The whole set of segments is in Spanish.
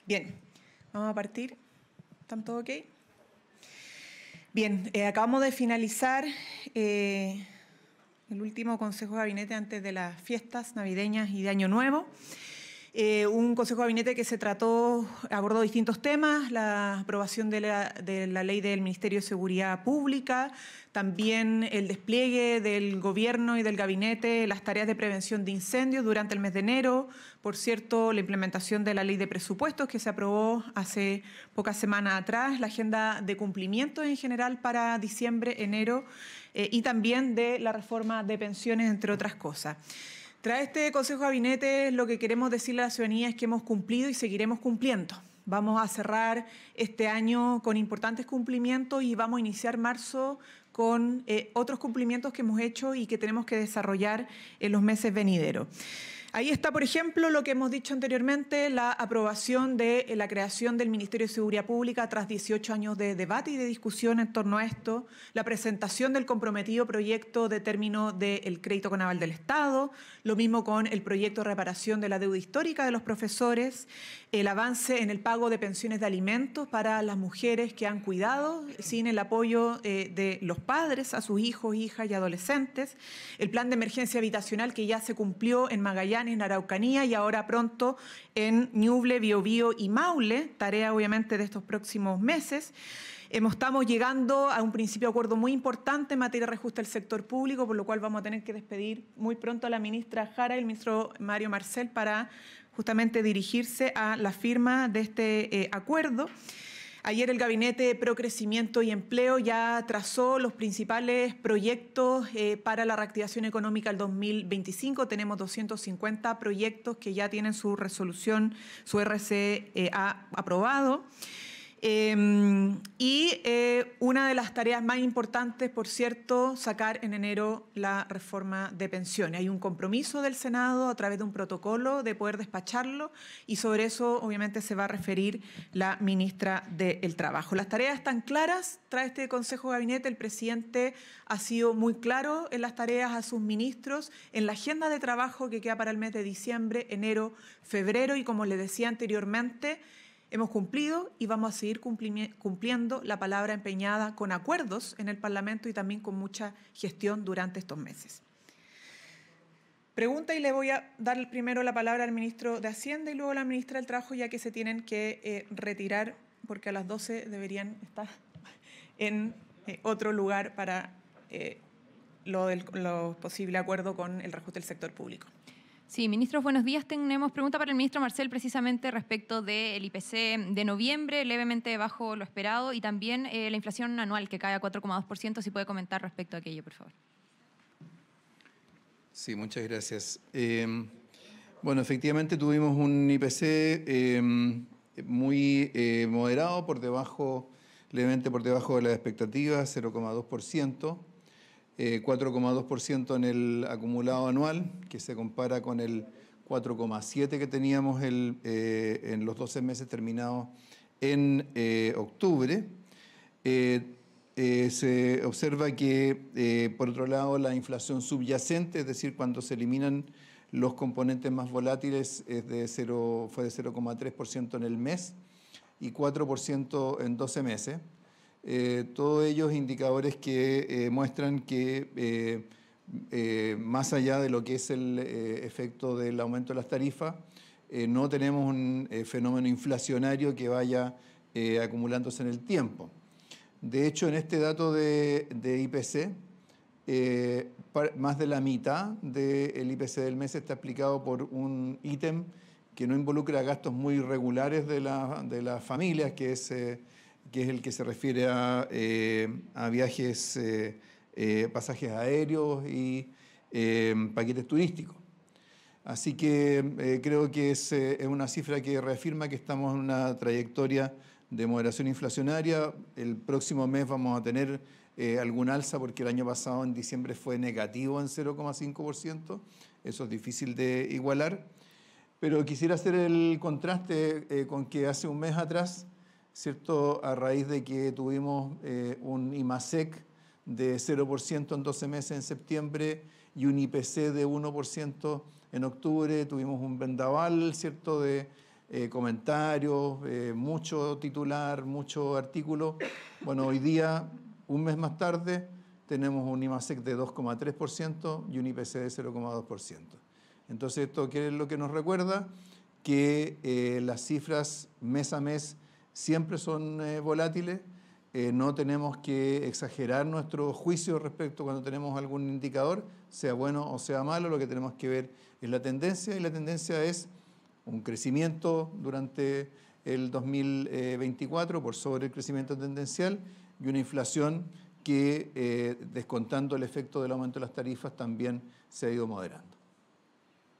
Bien, vamos a partir. ¿Están todos ok? Bien, acabamos de finalizar el último Consejo de Gabinete antes de las fiestas navideñas y de Año Nuevo. Un Consejo de Gabinete que abordó distintos temas, la aprobación de la ley del Ministerio de Seguridad Pública, también el despliegue del Gobierno y del Gabinete, las tareas de prevención de incendios durante el mes de enero, por cierto, la implementación de la ley de presupuestos que se aprobó hace pocas semanas atrás, la agenda de cumplimiento en general para diciembre, enero, y también de la reforma de pensiones, entre otras cosas. Tras este Consejo de Gabinete, lo que queremos decirle a la ciudadanía es que hemos cumplido y seguiremos cumpliendo. Vamos a cerrar este año con importantes cumplimientos y vamos a iniciar marzo con otros cumplimientos que hemos hecho y que tenemos que desarrollar en los meses venideros. Ahí está, por ejemplo, lo que hemos dicho anteriormente, la aprobación de la creación del Ministerio de Seguridad Pública tras 18 años de debate y de discusión en torno a esto, la presentación del comprometido proyecto de término del crédito con aval del Estado, lo mismo con el proyecto de reparación de la deuda histórica de los profesores, el avance en el pago de pensiones de alimentos para las mujeres que han cuidado sin el apoyo de los padres a sus hijos, hijas y adolescentes, el plan de emergencia habitacional que ya se cumplió en Magallanes, en Araucanía y ahora pronto en Ñuble, Biobío y Maule, tarea obviamente de estos próximos meses. Estamos llegando a un principio de acuerdo muy importante en materia de reajuste del sector público, por lo cual vamos a tener que despedir muy pronto a la ministra Jara y el ministro Mario Marcel para justamente dirigirse a la firma de este acuerdo. Ayer el Gabinete Pro Crecimiento y Empleo ya trazó los principales proyectos para la reactivación económica del 2025. Tenemos 250 proyectos que ya tienen su resolución, su RCA aprobado. Una de las tareas más importantes, por cierto, sacar en enero la reforma de pensiones. Hay un compromiso del Senado a través de un protocolo de poder despacharlo y sobre eso obviamente se va a referir la ministra del Trabajo. Las tareas están claras. Tras este Consejo de Gabinete, el presidente ha sido muy claro en las tareas a sus ministros, en la agenda de trabajo que queda para el mes de diciembre, enero, febrero y como les decía anteriormente, hemos cumplido y vamos a seguir cumpliendo la palabra empeñada con acuerdos en el Parlamento y también con mucha gestión durante estos meses. Pregunta y le voy a dar primero la palabra al ministro de Hacienda y luego a la ministra del Trabajo, ya que se tienen que retirar porque a las 12 deberían estar en otro lugar para lo posible acuerdo con el reajuste del sector público. Sí, ministros, buenos días. Tenemos pregunta para el ministro Marcel precisamente respecto del IPC de noviembre, levemente bajo lo esperado, y también la inflación anual que cae a 4,2%. Si puede comentar respecto a aquello, por favor. Sí, muchas gracias. Bueno, efectivamente tuvimos un IPC muy moderado, levemente por debajo de las expectativas, 0,2%. 4,2% en el acumulado anual, que se compara con el 4,7% que teníamos en los 12 meses terminados en octubre. Se observa que, por otro lado, la inflación subyacente, es decir, cuando se eliminan los componentes más volátiles, fue de 0,3% en el mes y 4% en 12 meses. Todos ellos indicadores que muestran que más allá de lo que es el efecto del aumento de las tarifas, no tenemos un fenómeno inflacionario que vaya acumulándose en el tiempo. De hecho, en este dato de IPC, más de la mitad del IPC del mes está explicado por un ítem que no involucra gastos muy regulares de las familias, que es el que se refiere a viajes, pasajes aéreos y paquetes turísticos. Así que creo que es una cifra que reafirma que estamos en una trayectoria de moderación inflacionaria. El próximo mes vamos a tener algún alza porque el año pasado en diciembre fue negativo en 0,5%. Eso es difícil de igualar. Pero quisiera hacer el contraste con que hace un mes atrás, ¿cierto? A raíz de que tuvimos un IMASEC de 0% en 12 meses en septiembre y un IPC de 1% en octubre, tuvimos un vendaval, ¿cierto?, de comentarios, mucho titular, mucho artículo. Bueno, hoy día, un mes más tarde, tenemos un IMASEC de 2,3% y un IPC de 0,2%. Entonces, ¿esto qué es lo que nos recuerda? Que las cifras mes a mes siempre son volátiles. No tenemos que exagerar nuestro juicio respecto cuando tenemos algún indicador, sea bueno o sea malo. Lo que tenemos que ver es la tendencia, y la tendencia es un crecimiento durante el 2024 por sobre el crecimiento tendencial y una inflación que, descontando el efecto del aumento de las tarifas, también se ha ido moderando.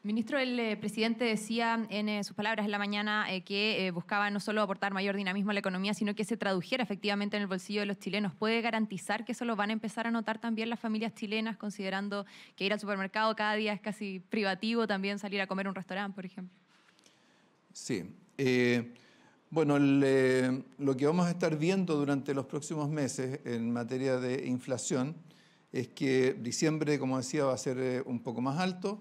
Ministro, el presidente decía en sus palabras en la mañana que buscaba no solo aportar mayor dinamismo a la economía, sino que se tradujera efectivamente en el bolsillo de los chilenos. ¿Puede garantizar que eso lo van a empezar a notar también las familias chilenas, considerando que ir al supermercado cada día es casi privativo, también salir a comer a un restaurante, por ejemplo? Sí. Bueno, lo que vamos a estar viendo durante los próximos meses en materia de inflación es que diciembre, como decía, va a ser un poco más alto.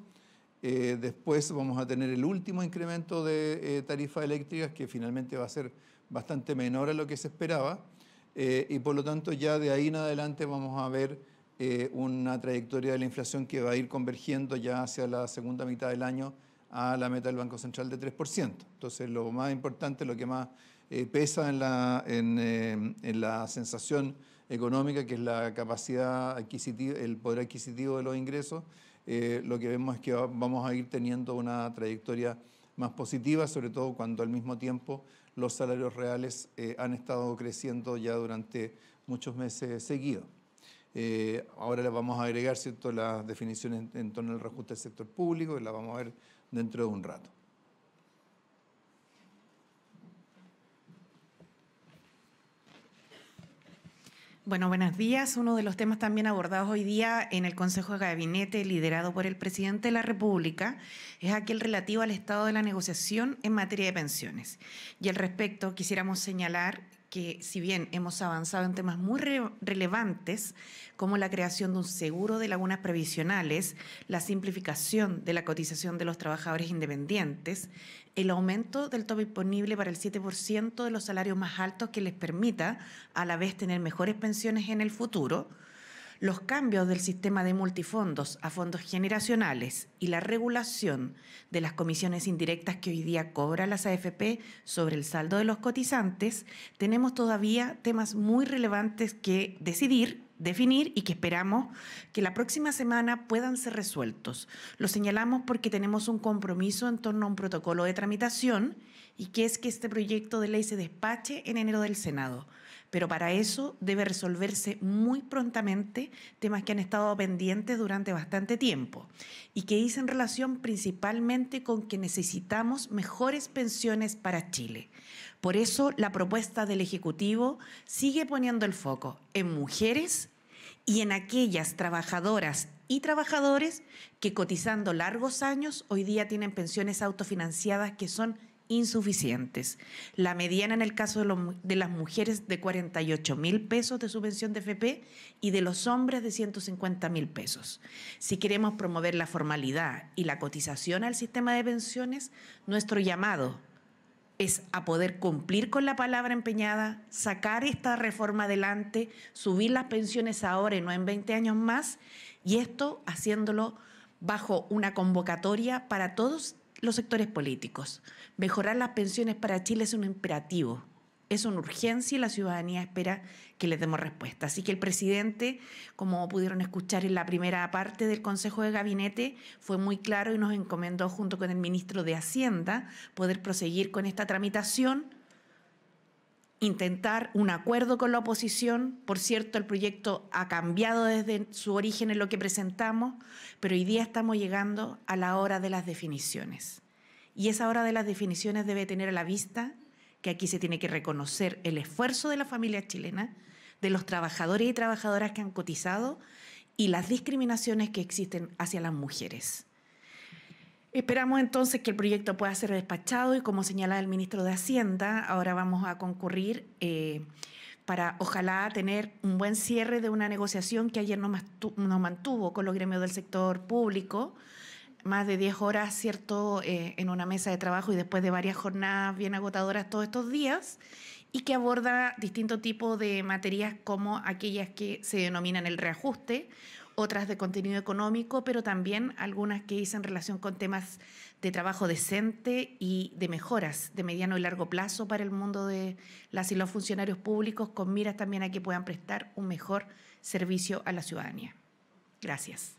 Después vamos a tener el último incremento de tarifas eléctricas, que finalmente va a ser bastante menor a lo que se esperaba. Y por lo tanto, ya de ahí en adelante vamos a ver una trayectoria de la inflación que va a ir convergiendo ya hacia la segunda mitad del año a la meta del Banco Central de 3%. Entonces, lo más importante, lo que más pesa en la sensación económica, que es la capacidad adquisitiva, el poder adquisitivo de los ingresos, lo que vemos es que vamos a ir teniendo una trayectoria más positiva, sobre todo cuando al mismo tiempo los salarios reales han estado creciendo ya durante muchos meses seguidos. Ahora les vamos a agregar, ¿cierto?, las definiciones en torno al reajuste del sector público, y las vamos a ver dentro de un rato. Bueno, buenos días. Uno de los temas también abordados hoy día en el Consejo de Gabinete, liderado por el presidente de la República, es aquel relativo al estado de la negociación en materia de pensiones. Y al respecto, quisiéramos señalar que, si bien hemos avanzado en temas muy relevantes, como la creación de un seguro de lagunas previsionales, la simplificación de la cotización de los trabajadores independientes, el aumento del tope imponible para el 7% de los salarios más altos, que les permita a la vez tener mejores pensiones en el futuro, los cambios del sistema de multifondos a fondos generacionales y la regulación de las comisiones indirectas que hoy día cobran las AFP sobre el saldo de los cotizantes, tenemos todavía temas muy relevantes que definir y que esperamos que la próxima semana puedan ser resueltos. Lo señalamos porque tenemos un compromiso en torno a un protocolo de tramitación, y que es que este proyecto de ley se despache en enero del Senado. Pero para eso debe resolverse muy prontamente temas que han estado pendientes durante bastante tiempo y que dicen relación principalmente con que necesitamos mejores pensiones para Chile. Por eso la propuesta del Ejecutivo sigue poniendo el foco en mujeres y en aquellas trabajadoras y trabajadores que, cotizando largos años, hoy día tienen pensiones autofinanciadas que son insuficientes. La mediana en el caso de las mujeres de 48.000 pesos de su pensión de FP y de los hombres de 150.000 pesos. Si queremos promover la formalidad y la cotización al sistema de pensiones, nuestro llamado es a poder cumplir con la palabra empeñada, sacar esta reforma adelante, subir las pensiones ahora y no en 20 años más, y esto haciéndolo bajo una convocatoria para todos los sectores políticos. Mejorar las pensiones para Chile es un imperativo, es una urgencia, y la ciudadanía espera que les demos respuesta. Así que el presidente, como pudieron escuchar en la primera parte del Consejo de Gabinete, fue muy claro y nos encomendó, junto con el ministro de Hacienda, poder proseguir con esta tramitación, intentar un acuerdo con la oposición. Por cierto, el proyecto ha cambiado desde su origen en lo que presentamos, pero hoy día estamos llegando a la hora de las definiciones. Y esa hora de las definiciones debe tener a la vista que aquí se tiene que reconocer el esfuerzo de la familia chilena, de los trabajadores y trabajadoras que han cotizado, y las discriminaciones que existen hacia las mujeres. Esperamos entonces que el proyecto pueda ser despachado, y como señala el ministro de Hacienda, ahora vamos a concurrir para ojalá tener un buen cierre de una negociación que ayer nos mantuvo con los gremios del sector público, más de 10 horas, ¿cierto?, en una mesa de trabajo y después de varias jornadas bien agotadoras todos estos días, y que aborda distintos tipos de materias como aquellas que se denominan el reajuste, otras de contenido económico, pero también algunas que dicen relación con temas de trabajo decente y de mejoras de mediano y largo plazo para el mundo de las y los funcionarios públicos, con miras también a que puedan prestar un mejor servicio a la ciudadanía. Gracias.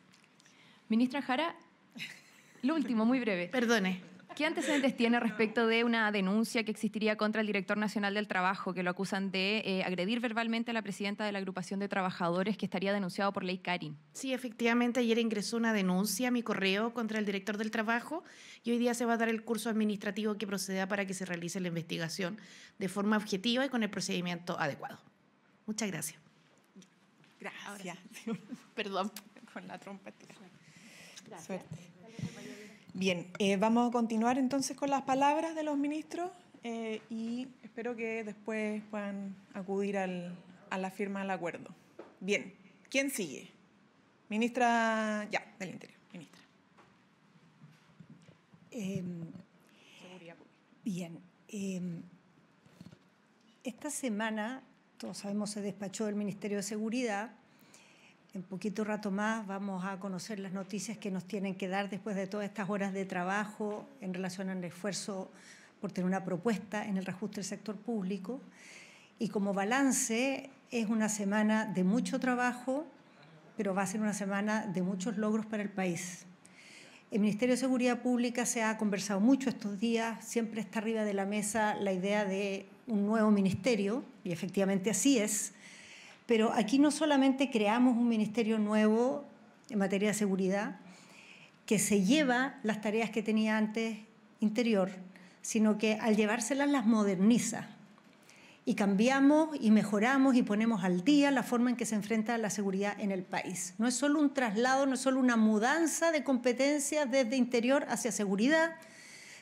Ministra Jara, lo último, muy breve. Perdone. ¿Qué antecedentes tiene respecto de una denuncia que existiría contra el director nacional del trabajo, que lo acusan de agredir verbalmente a la presidenta de la agrupación de trabajadores, que estaría denunciado por ley Karin? Sí, efectivamente, ayer ingresó una denuncia a mi correo contra el director del trabajo y hoy día se va a dar el curso administrativo que proceda para que se realice la investigación de forma objetiva y con el procedimiento adecuado. Muchas gracias. Gracias. Perdón con la trompeta. Suerte. Bien, vamos a continuar entonces con las palabras de los ministros y espero que después puedan acudir a la firma del acuerdo. Bien, ¿quién sigue? Ministra, ya, del Interior, ministra. Bien, esta semana, todos sabemos, se despachó el Ministerio de Seguridad. En poquito rato más vamos a conocer las noticias que nos tienen que dar después de todas estas horas de trabajo en relación al esfuerzo por tener una propuesta en el reajuste del sector público. Y como balance, es una semana de mucho trabajo, pero va a ser una semana de muchos logros para el país. El Ministerio de Seguridad Pública se ha conversado mucho estos días, siempre está arriba de la mesa la idea de un nuevo ministerio, y efectivamente así es. Pero aquí no solamente creamos un ministerio nuevo en materia de seguridad, que se lleva las tareas que tenía antes Interior, sino que al llevárselas las moderniza. Y cambiamos y mejoramos y ponemos al día la forma en que se enfrenta la seguridad en el país. No es solo un traslado, no es solo una mudanza de competencias desde Interior hacia seguridad,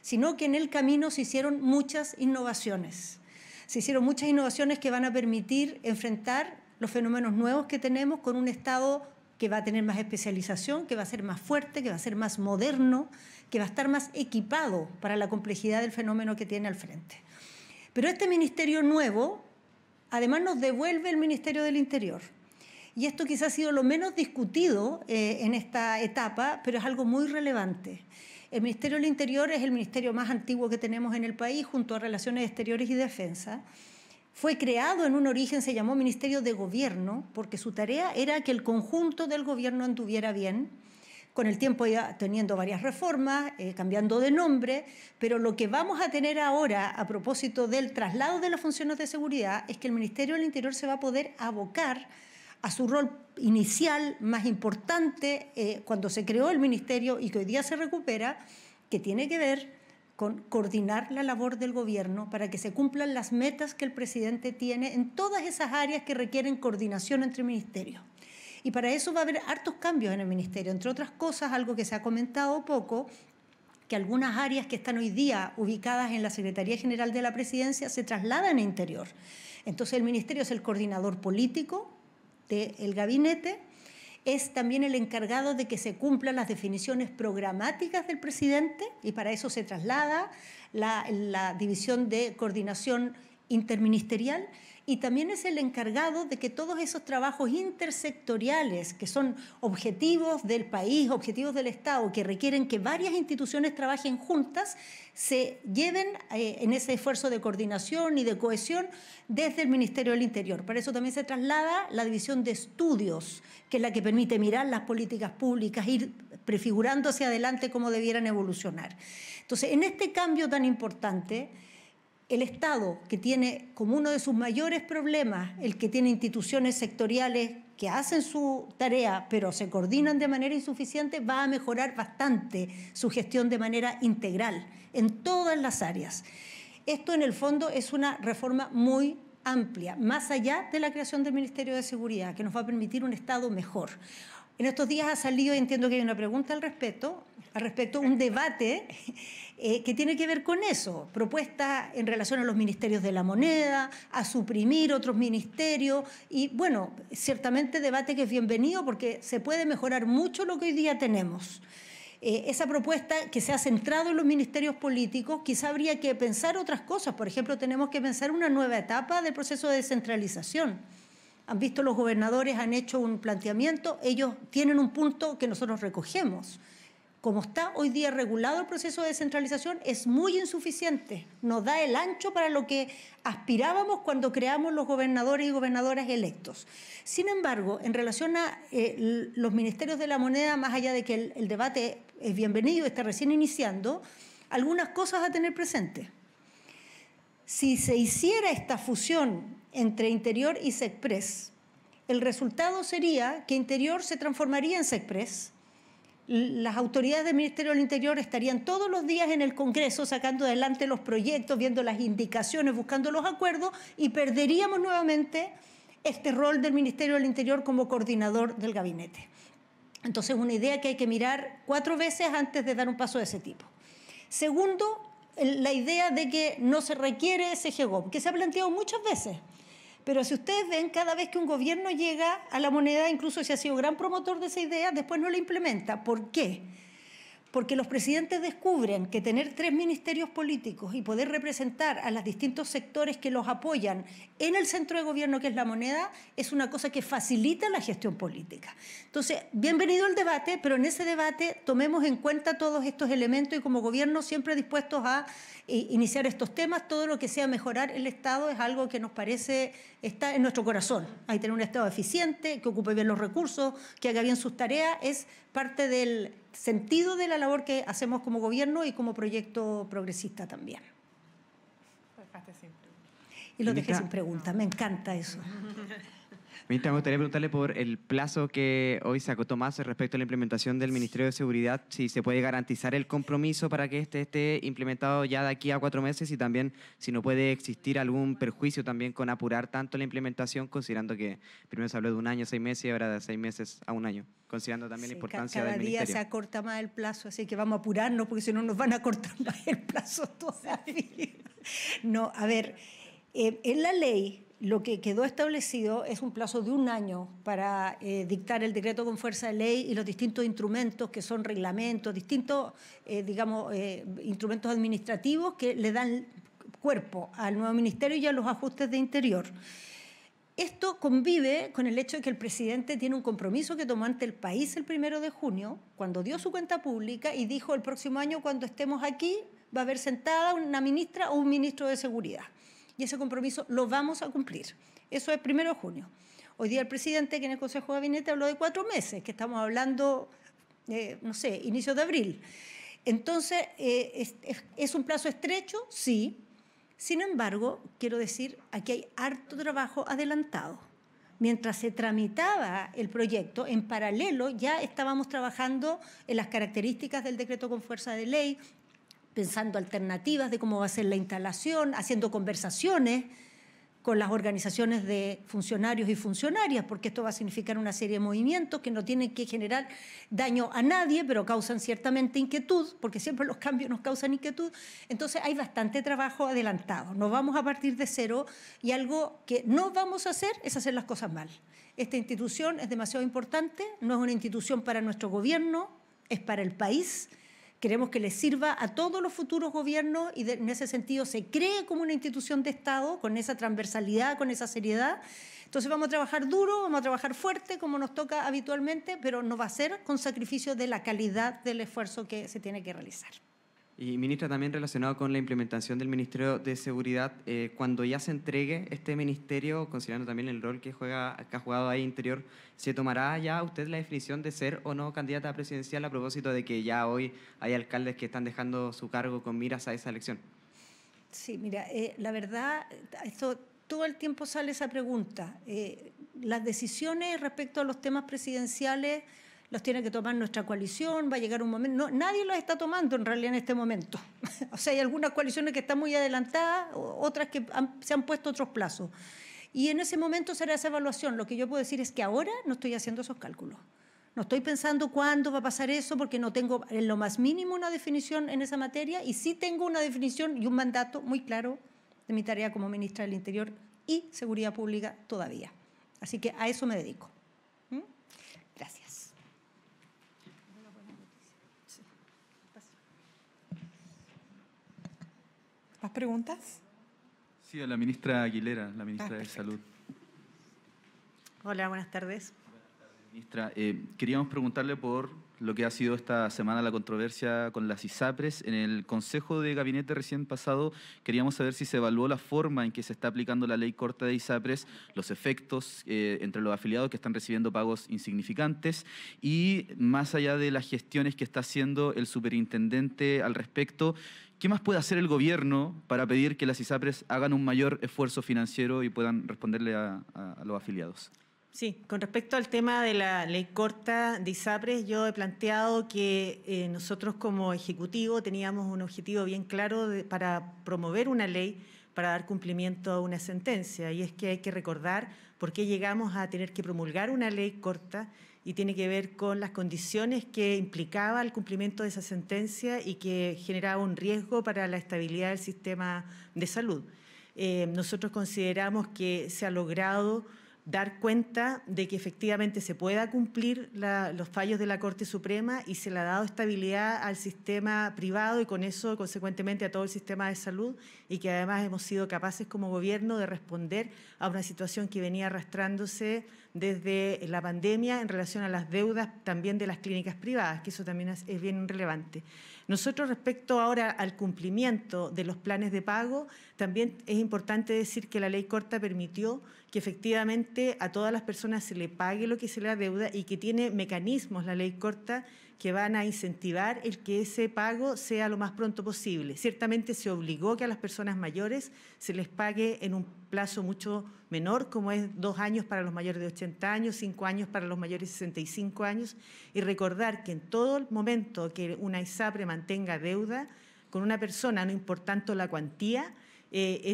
sino que en el camino se hicieron muchas innovaciones. Se hicieron muchas innovaciones que van a permitir enfrentar los fenómenos nuevos que tenemos con un Estado que va a tener más especialización, que va a ser más fuerte, que va a ser más moderno, que va a estar más equipado para la complejidad del fenómeno que tiene al frente. Pero este ministerio nuevo, además, nos devuelve el Ministerio del Interior. Y esto quizás ha sido lo menos discutido en esta etapa, pero es algo muy relevante. El Ministerio del Interior es el ministerio más antiguo que tenemos en el país, junto a Relaciones Exteriores y Defensa. Fue creado en un origen, se llamó Ministerio de Gobierno, porque su tarea era que el conjunto del gobierno anduviera bien. Con el tiempo ya teniendo varias reformas, cambiando de nombre, pero lo que vamos a tener ahora a propósito del traslado de las funciones de seguridad es que el Ministerio del Interior se va a poder abocar a su rol inicial más importante cuando se creó el ministerio y que hoy día se recupera, que tiene que ver con coordinar la labor del gobierno para que se cumplan las metas que el presidente tiene en todas esas áreas que requieren coordinación entre ministerios. Y para eso va a haber hartos cambios en el ministerio, entre otras cosas, algo que se ha comentado poco, que algunas áreas que están hoy día ubicadas en la Secretaría General de la Presidencia se trasladan a Interior. Entonces el ministerio es el coordinador político del gabinete, es también el encargado de que se cumplan las definiciones programáticas del presidente y para eso se traslada la división de coordinación interministerial y también es el encargado de que todos esos trabajos intersectoriales, que son objetivos del país, objetivos del Estado, que requieren que varias instituciones trabajen juntas, se lleven en ese esfuerzo de coordinación y de cohesión desde el Ministerio del Interior. Para eso también se traslada la división de estudios, que es la que permite mirar las políticas públicas, ir prefigurando hacia adelante cómo debieran evolucionar. Entonces, en este cambio tan importante, el Estado, que tiene como uno de sus mayores problemas el que tiene instituciones sectoriales que hacen su tarea pero se coordinan de manera insuficiente, va a mejorar bastante su gestión de manera integral en todas las áreas. Esto en el fondo es una reforma muy amplia, más allá de la creación del Ministerio de Seguridad, que nos va a permitir un Estado mejor. En estos días ha salido, y entiendo que hay una pregunta al respecto, un debate que tiene que ver con eso, propuestas en relación a los ministerios de la moneda, a suprimir otros ministerios y, bueno, ciertamente debate que es bienvenido porque se puede mejorar mucho lo que hoy día tenemos. esa propuesta que se ha centrado en los ministerios políticos, quizá habría que pensar otras cosas. Por ejemplo, tenemos que pensar una nueva etapa del proceso de descentralización. Han visto los gobernadores, han hecho un planteamiento, ellos tienen un punto que nosotros recogemos. Como está hoy día regulado el proceso de descentralización, es muy insuficiente. Nos da el ancho para lo que aspirábamos cuando creamos los gobernadores y gobernadoras electos. Sin embargo, en relación a los ministerios de la moneda, más allá de que el debate es bienvenido, está recién iniciando, algunas cosas a tener presente. Si se hiciera esta fusión entre Interior y SECPRES, el resultado sería que Interior se transformaría en SECPRES. Las autoridades del Ministerio del Interior estarían todos los días en el Congreso sacando adelante los proyectos, viendo las indicaciones, buscando los acuerdos, y perderíamos nuevamente este rol del Ministerio del Interior como coordinador del gabinete. Entonces, una idea que hay que mirar 4 veces antes de dar un paso de ese tipo. Segundo, la idea de que no se requiere ese SGGOP, que se ha planteado muchas veces. Pero si ustedes ven, cada vez que un gobierno llega a la moneda, incluso si ha sido gran promotor de esa idea, después no la implementa. ¿Por qué? Porque los presidentes descubren que tener 3 ministerios políticos y poder representar a los distintos sectores que los apoyan en el centro de gobierno, que es la moneda, es una cosa que facilita la gestión política. Entonces, bienvenido el debate, pero en ese debate tomemos en cuenta todos estos elementos y como gobierno siempre dispuestos a iniciar estos temas. Todo lo que sea mejorar el Estado es algo que nos parece está en nuestro corazón. Hay que tener un Estado eficiente, que ocupe bien los recursos, que haga bien sus tareas, es parte del sentido de la labor que hacemos como gobierno y como proyecto progresista también. Y lo dejé sin pregunta, me encanta eso. Ministra, me gustaría preguntarle por el plazo que hoy se acotó más respecto a la implementación del Ministerio de Seguridad, si se puede garantizar el compromiso para que este esté implementado ya de aquí a 4 meses y también si no puede existir algún perjuicio también con apurar tanto la implementación, considerando que primero se habló de 1 año, 6 meses y ahora de 6 meses a 1 año, considerando también la importancia del ministerio. Cada día se acorta más el plazo, así que vamos a apurarnos porque si no nos van a cortar más el plazo todavía. No, a ver, en la ley lo que quedó establecido es un plazo de 1 año para dictar el decreto con fuerza de ley y los distintos instrumentos que son reglamentos, distintos, instrumentos administrativos que le dan cuerpo al nuevo ministerio y a los ajustes de Interior. Esto convive con el hecho de que el presidente tiene un compromiso que tomó ante el país el 1 de junio, cuando dio su cuenta pública y dijo el próximo año cuando estemos aquí va a haber sentada una ministra o un ministro de Seguridad. Y ese compromiso lo vamos a cumplir. Eso es 1 de junio. Hoy día el presidente, que en el Consejo de Gabinete habló de 4 meses, que estamos hablando, no sé, inicios de abril. Entonces, ¿es un plazo estrecho? Sí. Sin embargo, quiero decir, aquí hay harto trabajo adelantado. Mientras se tramitaba el proyecto, en paralelo ya estábamos trabajando en las características del decreto con fuerza de ley, pensando alternativas de cómo va a ser la instalación, haciendo conversaciones con las organizaciones de funcionarios y funcionarias, porque esto va a significar una serie de movimientos que no tienen que generar daño a nadie, pero causan ciertamente inquietud, porque siempre los cambios nos causan inquietud. Entonces hay bastante trabajo adelantado. No vamos a partir de cero y algo que no vamos a hacer es hacer las cosas mal. Esta institución es demasiado importante, no es una institución para nuestro gobierno, es para el país. Queremos que les sirva a todos los futuros gobiernos y en ese sentido se cree como una institución de Estado, con esa transversalidad, con esa seriedad. Entonces vamos a trabajar duro, vamos a trabajar fuerte, como nos toca habitualmente, pero no va a ser con sacrificio de la calidad del esfuerzo que se tiene que realizar. Y, ministra, también relacionado con la implementación del Ministerio de Seguridad, cuando ya se entregue este ministerio, considerando también el rol que ha jugado ahí Interior, ¿se tomará ya usted la definición de ser o no candidata presidencial a propósito de que ya hoy hay alcaldes que están dejando su cargo con miras a esa elección? Sí, mira, la verdad, esto, todo el tiempo sale esa pregunta. Las decisiones respecto a los temas presidenciales los tiene que tomar nuestra coalición, va a llegar un momento, no, nadie los está tomando en realidad en este momento. O sea, hay algunas coaliciones que están muy adelantadas, otras que se han puesto otros plazos. Y en ese momento será esa evaluación. Lo que yo puedo decir es que ahora no estoy haciendo esos cálculos. No estoy pensando cuándo va a pasar eso, porque no tengo en lo más mínimo una definición en esa materia, y sí tengo una definición y un mandato muy claro de mi tarea como ministra del Interior y Seguridad Pública todavía. Así que a eso me dedico. Gracias. ¿Más preguntas? Sí, a la ministra Aguilera, la ministra de Perfecto. Salud. Hola, buenas tardes. Ministra, queríamos preguntarle por lo que ha sido esta semana la controversia con las ISAPRES. En el Consejo de Gabinete recién pasado queríamos saber si se evaluó la forma en que se está aplicando la ley corta de ISAPRES, los efectos entre los afiliados que están recibiendo pagos insignificantes y más allá de las gestiones que está haciendo el superintendente al respecto, ¿qué más puede hacer el gobierno para pedir que las ISAPRES hagan un mayor esfuerzo financiero y puedan responderle a los afiliados? Sí, con respecto al tema de la ley corta de ISAPRES, yo he planteado que nosotros como Ejecutivo teníamos un objetivo bien claro para promover una ley para dar cumplimiento a una sentencia, y es que hay que recordar por qué llegamos a tener que promulgar una ley corta, y tiene que ver con las condiciones que implicaba el cumplimiento de esa sentencia y que generaba un riesgo para la estabilidad del sistema de salud. Nosotros consideramos que se ha logrado dar cuenta de que efectivamente se pueda cumplir los fallos de la Corte Suprema y se le ha dado estabilidad al sistema privado y con eso, consecuentemente, a todo el sistema de salud, y que además hemos sido capaces como gobierno de responder a una situación que venía arrastrándose desde la pandemia en relación a las deudas también de las clínicas privadas, que eso también es bien relevante. Nosotros, respecto ahora al cumplimiento de los planes de pago, también es importante decir que la ley corta permitió que efectivamente a todas las personas se le pague lo que se le adeuda y que tiene mecanismos la ley corta que van a incentivar el que ese pago sea lo más pronto posible. Ciertamente se obligó que a las personas mayores se les pague en un plazo mucho menor, como es 2 años para los mayores de 80 años, 5 años para los mayores de 65 años, y recordar que en todo el momento que una ISAPRE mantenga deuda con una persona, no importando la cuantía,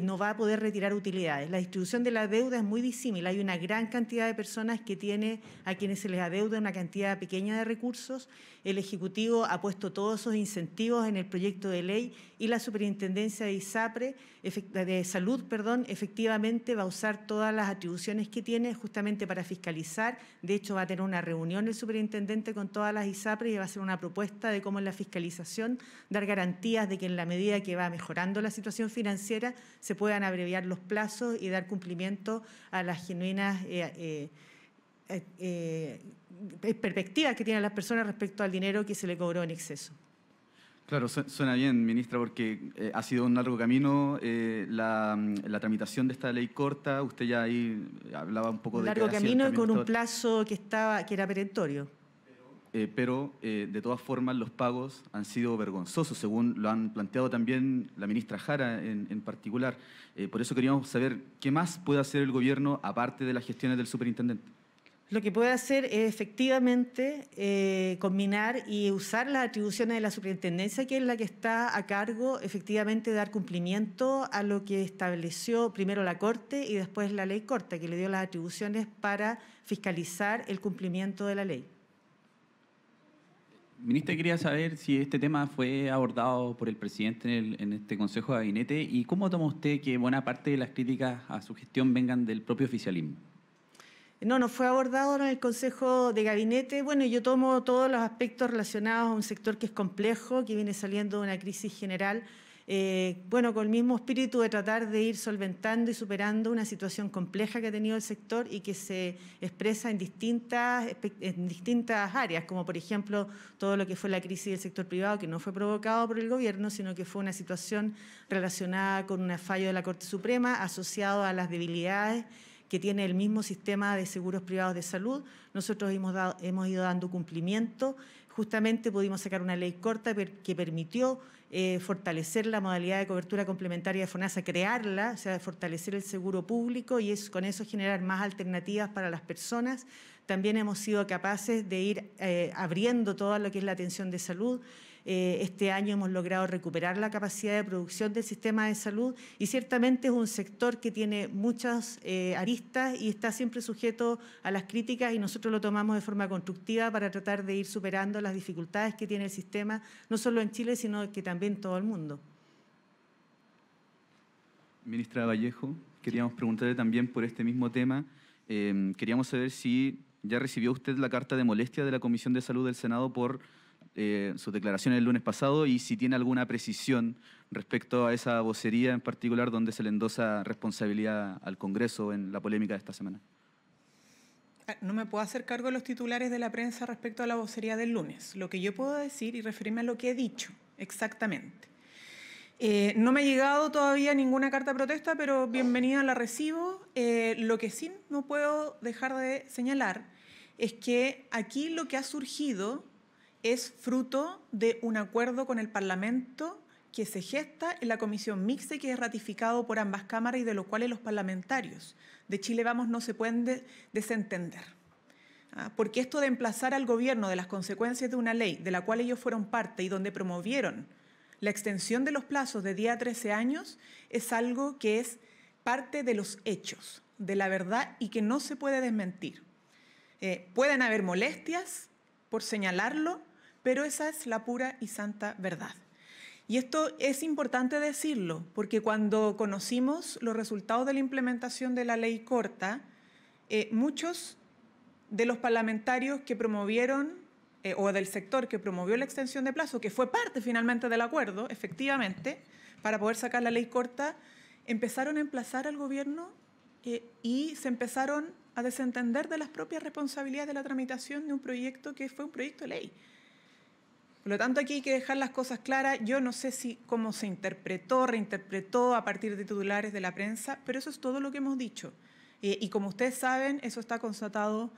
no va a poder retirar utilidades. La distribución de la deuda es muy disímil. Hay una gran cantidad de personas a quienes se les adeuda una cantidad pequeña de recursos. El Ejecutivo ha puesto todos esos incentivos en el proyecto de ley y la Superintendencia de ISAPRE, de Salud, efectivamente va a usar todas las atribuciones que tiene justamente para fiscalizar. De hecho, va a tener una reunión el superintendente con todas las ISAPRE y va a hacer una propuesta de cómo en la fiscalización dar garantías de que en la medida que va mejorando la situación financiera se puedan abreviar los plazos y dar cumplimiento a las genuinas perspectivas que tienen las personas respecto al dinero que se le cobró en exceso. Claro, suena bien, ministra, porque ha sido un largo camino la tramitación de esta ley corta. Usted ya ahí hablaba un poco de... Un largo camino y con un plazo que era perentorio. Pero de todas formas los pagos han sido vergonzosos, según lo han planteado también la ministra Jara en particular. Por eso queríamos saber qué más puede hacer el gobierno aparte de las gestiones del superintendente. Lo que puede hacer es efectivamente combinar y usar las atribuciones de la superintendencia, que es la que está a cargo efectivamente de dar cumplimiento a lo que estableció primero la Corte y después la ley corta, que le dio las atribuciones para fiscalizar el cumplimiento de la ley. Ministra, quería saber si este tema fue abordado por el presidente en este Consejo de Gabinete y cómo toma usted que buena parte de las críticas a su gestión vengan del propio oficialismo. No fue abordado en el Consejo de Gabinete. Bueno, yo tomo todos los aspectos relacionados a un sector que es complejo, que viene saliendo de una crisis general, con el mismo espíritu de tratar de ir solventando y superando una situación compleja que ha tenido el sector y que se expresa en distintas áreas, como por ejemplo todo lo que fue la crisis del sector privado, que no fue provocado por el gobierno, sino que fue una situación relacionada con un fallo de la Corte Suprema asociado a las debilidades que tiene el mismo sistema de seguros privados de salud. Nosotros hemos ido dando cumplimiento. Justamente pudimos sacar una ley corta que permitió fortalecer la modalidad de cobertura complementaria de FONASA, crearla, o sea, fortalecer el seguro público y con eso generar más alternativas para las personas. También hemos sido capaces de ir abriendo todo lo que es la atención de salud. Este año hemos logrado recuperar la capacidad de producción del sistema de salud y ciertamente es un sector que tiene muchas aristas y está siempre sujeto a las críticas y nosotros lo tomamos de forma constructiva para tratar de ir superando las dificultades que tiene el sistema, no solo en Chile, sino que también en todo el mundo. Ministra Vallejo, queríamos preguntarle también por este mismo tema. Queríamos saber si ya recibió usted la carta de molestia de la Comisión de Salud del Senado por sus declaraciones el lunes pasado y si tiene alguna precisión respecto a esa vocería en particular donde se le endosa responsabilidad al Congreso en la polémica de esta semana. No me puedo hacer cargo de los titulares de la prensa respecto a la vocería del lunes. Lo que yo puedo decir y referirme a lo que he dicho exactamente. No me ha llegado todavía ninguna carta de protesta, pero bienvenida, la recibo. Lo que sí no puedo dejar de señalar es que aquí lo que ha surgido es fruto de un acuerdo con el Parlamento que se gesta en la comisión mixta y que es ratificado por ambas cámaras y de lo cual los parlamentarios de Chile Vamos no se pueden desentender. Porque esto de emplazar al gobierno de las consecuencias de una ley de la cual ellos fueron parte y donde promovieron la extensión de los plazos de 10 a 13 años es algo que es parte de los hechos, de la verdad y que no se puede desmentir. Pueden haber molestias por señalarlo, pero esa es la pura y santa verdad. Y esto es importante decirlo, porque cuando conocimos los resultados de la implementación de la ley corta, muchos de los parlamentarios que promovieron, o del sector que promovió la extensión de plazo, que fue parte finalmente del acuerdo, efectivamente, para poder sacar la ley corta, empezaron a emplazar al gobierno y se empezaron a desentender de las propias responsabilidades de la tramitación de un proyecto que fue un proyecto de ley. Por lo tanto, aquí hay que dejar las cosas claras. Yo no sé cómo se interpretó, reinterpretó a partir de titulares de la prensa, pero eso es todo lo que hemos dicho. Y como ustedes saben, eso está constatado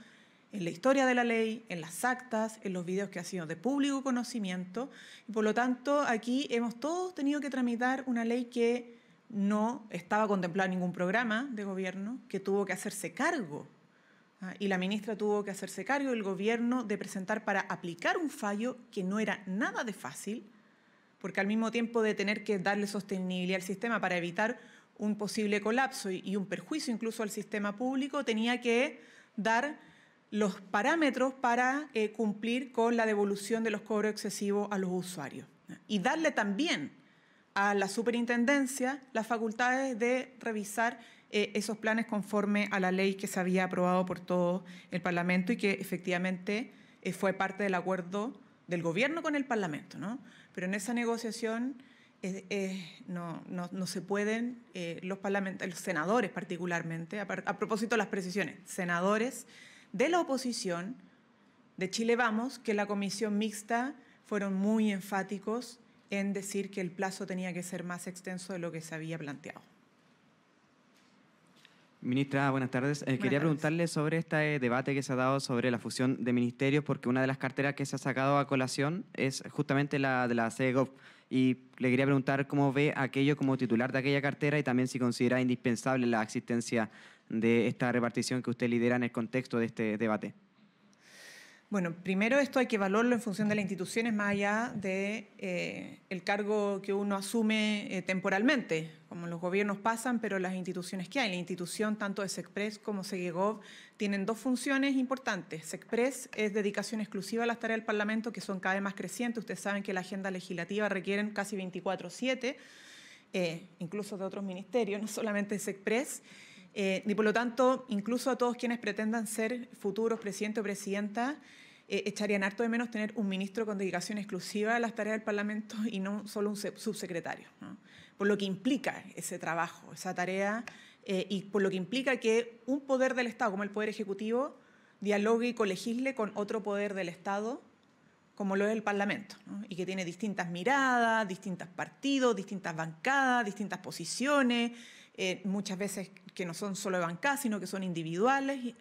en la historia de la ley, en las actas, en los videos que han sido de público conocimiento. Y por lo tanto, aquí hemos todos tenido que tramitar una ley que no estaba contemplada en ningún programa de gobierno, que tuvo que hacerse cargo. Y la ministra tuvo que hacerse cargo del gobierno de presentar para aplicar un fallo que no era nada de fácil, porque al mismo tiempo de tener que darle sostenibilidad al sistema para evitar un posible colapso y un perjuicio incluso al sistema público, tenía que dar los parámetros para cumplir con la devolución de los cobros excesivos a los usuarios. Y darle también a la superintendencia las facultades de revisar esos planes conforme a la ley que se había aprobado por todo el Parlamento y que efectivamente fue parte del acuerdo del gobierno con el Parlamento, ¿no? Pero en esa negociación no se pueden, los senadores particularmente, a propósito de las precisiones, senadores de la oposición de Chile Vamos, que en la comisión mixta fueron muy enfáticos en decir que el plazo tenía que ser más extenso de lo que se había planteado. Ministra, buenas tardes. Quería preguntarle sobre este debate que se ha dado sobre la fusión de ministerios, porque una de las carteras que se ha sacado a colación es justamente la de la CEGOV. Y le quería preguntar cómo ve aquello como titular de aquella cartera y también si considera indispensable la existencia de esta repartición que usted lidera en el contexto de este debate. Bueno, primero esto hay que evaluarlo en función de las instituciones, más allá de el cargo que uno asume temporalmente, como los gobiernos pasan, pero las instituciones que hay. La institución, tanto de SECPRES como SEGEGOV, tienen dos funciones importantes. SECPRES es dedicación exclusiva a las tareas del Parlamento, que son cada vez más crecientes. Ustedes saben que la agenda legislativa requieren casi 24/7, incluso de otros ministerios, no solamente de SECPRES. Y por lo tanto, incluso a todos quienes pretendan ser futuros presidente o presidenta, echarían harto de menos tener un ministro con dedicación exclusiva a las tareas del Parlamento y no solo un subsecretario, ¿no? Por lo que implica ese trabajo, esa tarea, y por lo que implica que un poder del Estado, como el Poder Ejecutivo, dialogue y colegisle con otro poder del Estado, como lo es el Parlamento, ¿no? Y que tiene distintas miradas, distintos partidos, distintas bancadas, distintas posiciones, muchas veces que no son solo de bancada, sino que son individuales.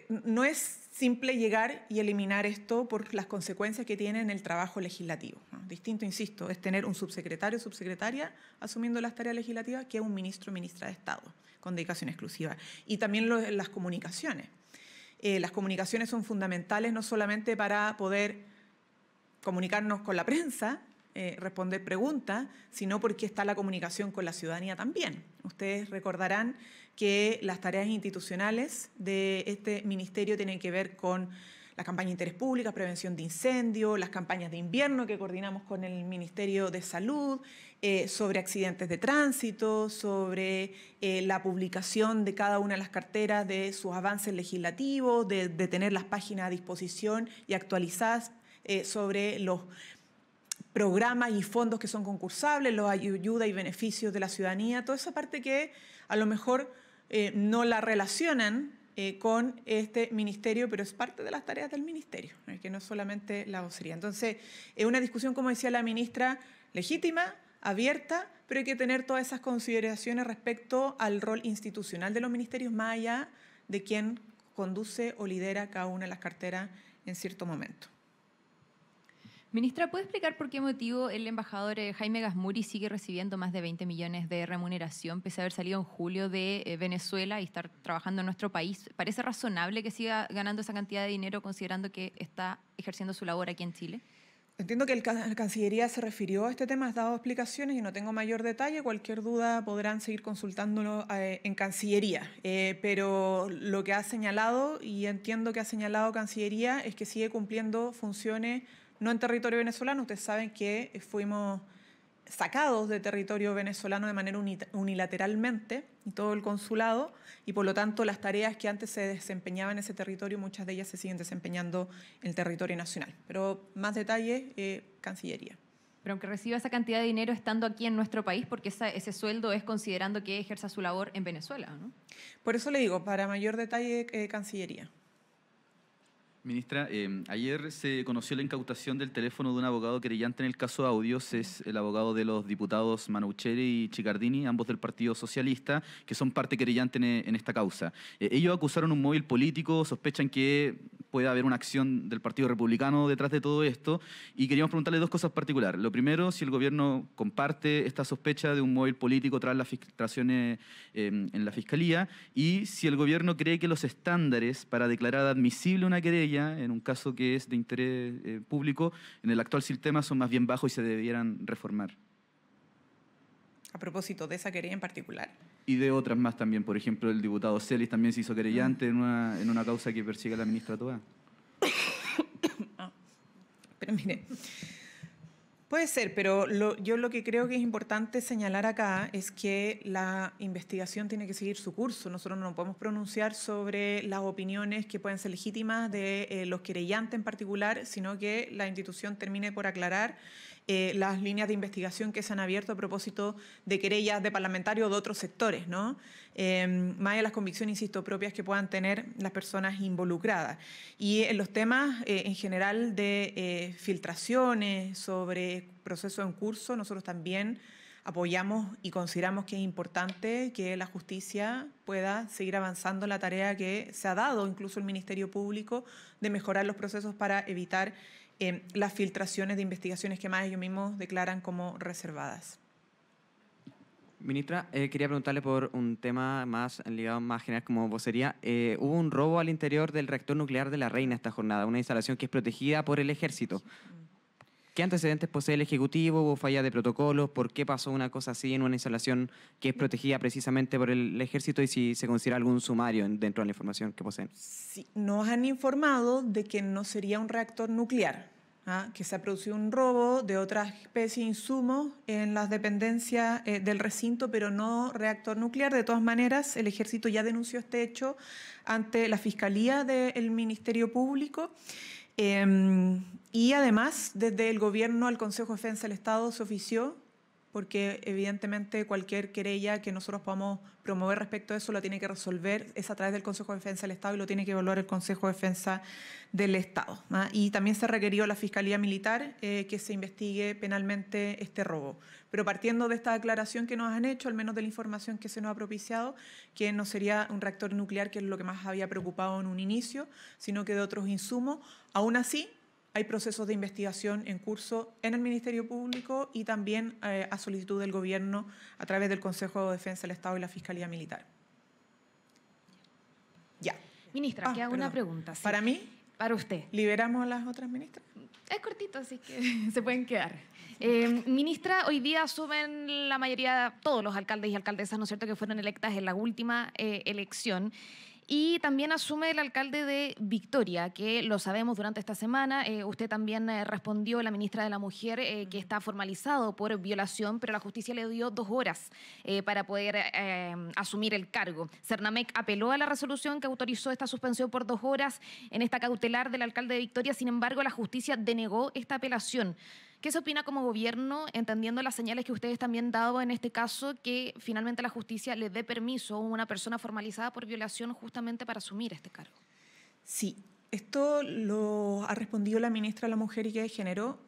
No es simple llegar y eliminar esto por las consecuencias que tiene en el trabajo legislativo, ¿no? Distinto, insisto, es tener un subsecretario o subsecretaria asumiendo las tareas legislativas que un ministro o ministra de Estado con dedicación exclusiva. Y también las comunicaciones. Las comunicaciones son fundamentales no solamente para poder comunicarnos con la prensa, responder preguntas, sino porque está la comunicación con la ciudadanía también. Ustedes recordarán que las tareas institucionales de este ministerio tienen que ver con la campaña de interés público, prevención de incendios, las campañas de invierno que coordinamos con el Ministerio de Salud, sobre accidentes de tránsito, sobre la publicación de cada una de las carteras de sus avances legislativos, de tener las páginas a disposición y actualizadas sobre los programas y fondos que son concursables, los ayudas y beneficios de la ciudadanía, toda esa parte que a lo mejor no la relacionan con este ministerio, pero es parte de las tareas del ministerio, que no es solamente la vocería. Entonces, es una discusión, como decía la ministra, legítima, abierta, pero hay que tener todas esas consideraciones respecto al rol institucional de los ministerios, más allá de quién conduce o lidera cada una de las carteras en cierto momento. Ministra, ¿puede explicar por qué motivo el embajador Jaime Gazmuri sigue recibiendo más de 20 millones de remuneración, pese a haber salido en julio de Venezuela y estar trabajando en nuestro país? ¿Parece razonable que siga ganando esa cantidad de dinero considerando que está ejerciendo su labor aquí en Chile? Entiendo que la Cancillería se refirió a este tema, has dado explicaciones y no tengo mayor detalle. Cualquier duda podrán seguir consultándolo en Cancillería. Pero lo que ha señalado, y entiendo que ha señalado Cancillería, es que sigue cumpliendo funciones no en territorio venezolano. Ustedes saben que fuimos sacados de territorio venezolano de manera unilateralmente, y todo el consulado, y por lo tanto las tareas que antes se desempeñaban en ese territorio, muchas de ellas se siguen desempeñando en el territorio nacional. Pero más detalles, Cancillería. Pero aunque reciba esa cantidad de dinero estando aquí en nuestro país, porque ese sueldo es considerando que ejerza su labor en Venezuela, ¿no? Por eso le digo, para mayor detalle, Cancillería. Ministra, ayer se conoció la incautación del teléfono de un abogado querellante en el caso Audios. Es el abogado de los diputados Manoucheri y Chicardini, ambos del Partido Socialista, que son parte querellante en esta causa. Ellos acusaron un móvil político, sospechan que puede haber una acción del Partido Republicano detrás de todo esto, y queríamos preguntarle dos cosas particulares. Lo primero, si el gobierno comparte esta sospecha de un móvil político tras las filtraciones en la Fiscalía, y si el gobierno cree que los estándares para declarar admisible una querella en un caso que es de interés público en el actual sistema son más bien bajos y se debieran reformar. A propósito de esa querella en particular. Y de otras más también. Por ejemplo, el diputado Celis también se hizo querellante en una causa que persigue a la ministra Toá. Pero mire, puede ser, pero yo lo que creo que es importante señalar acá es que la investigación tiene que seguir su curso. Nosotros no nos podemos pronunciar sobre las opiniones que pueden ser legítimas de los querellantes en particular, sino que la institución termine por aclarar las líneas de investigación que se han abierto a propósito de querellas de parlamentarios o de otros sectores, ¿no? Más allá de las convicciones, insisto, propias que puedan tener las personas involucradas. Y en los temas en general de filtraciones sobre procesos en curso, nosotros también apoyamos y consideramos que es importante que la justicia pueda seguir avanzando en la tarea que se ha dado, incluso el Ministerio Público, de mejorar los procesos para evitar las filtraciones de investigaciones que más ellos mismos declaran como reservadas. Ministra, quería preguntarle por un tema más ligado más general como vocería. Hubo un robo al interior del reactor nuclear de La Reina esta jornada, una instalación que es protegida por el Ejército. ¿Qué antecedentes posee el Ejecutivo? ¿Hubo falla de protocolos? ¿Por qué pasó una cosa así en una instalación que es protegida precisamente por el Ejército? Y si se considera algún sumario dentro de la información que poseen. Sí, nos han informado de que no sería un reactor nuclear, que se ha producido un robo de otra especie de insumos en las dependencias del recinto, pero no reactor nuclear. De todas maneras, el Ejército ya denunció este hecho ante la Fiscalía del Ministerio Público. Y además, desde el Gobierno al Consejo de Defensa del Estado se ofició, porque evidentemente cualquier querella que nosotros podamos promover respecto a eso lo tiene que resolver, es a través del Consejo de Defensa del Estado y lo tiene que evaluar el Consejo de Defensa del Estado. Y también se requirió a la Fiscalía Militar que se investigue penalmente este robo. Pero partiendo de esta aclaración que nos han hecho, al menos de la información que se nos ha propiciado, que no sería un reactor nuclear, que es lo que más había preocupado en un inicio, sino que de otros insumos, aún así hay procesos de investigación en curso en el Ministerio Público y también a solicitud del Gobierno a través del Consejo de Defensa del Estado y la Fiscalía Militar. Ya. Ministra, que hago una pregunta. Sí. ¿Para mí? Para usted. ¿Liberamos a las otras ministras? Es cortito, así que se pueden quedar. Ministra, hoy día asumen la mayoría, todos los alcaldes y alcaldesas, ¿no es cierto?, que fueron electas en la última elección. Y también asume el alcalde de Victoria, que lo sabemos durante esta semana. Usted también respondió, la ministra de la Mujer, que está formalizado por violación, pero la justicia le dio 2 horas para poder asumir el cargo. Cernamec apeló a la resolución que autorizó esta suspensión por 2 horas en esta cautelar del alcalde de Victoria. Sin embargo, la justicia denegó esta apelación. ¿Qué se opina como gobierno, entendiendo las señales que ustedes también han dado en este caso, que finalmente la justicia le dé permiso a una persona formalizada por violación justamente para asumir este cargo? Sí, esto lo ha respondido la ministra de la Mujer y de Género,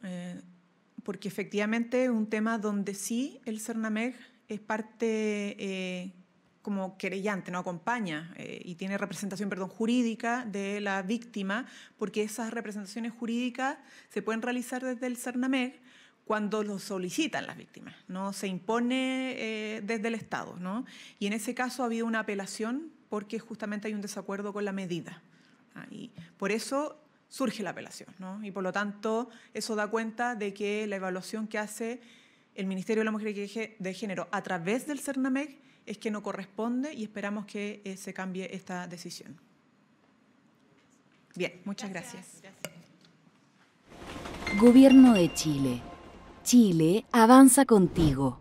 porque efectivamente es un tema donde sí el Cernamec es parte como querellante, no acompaña y tiene representación, jurídica de la víctima, porque esas representaciones jurídicas se pueden realizar desde el Cernamec cuando lo solicitan las víctimas, no se impone desde el Estado, ¿no? Y en ese caso ha habido una apelación porque justamente hay un desacuerdo con la medida. Y por eso surge la apelación, ¿no? Y por lo tanto eso da cuenta de que la evaluación que hace el Ministerio de la Mujer y de Género a través del Cernamec es que no corresponde y esperamos que se cambie esta decisión. Bien, muchas gracias. Gobierno de Chile. Chile avanza contigo.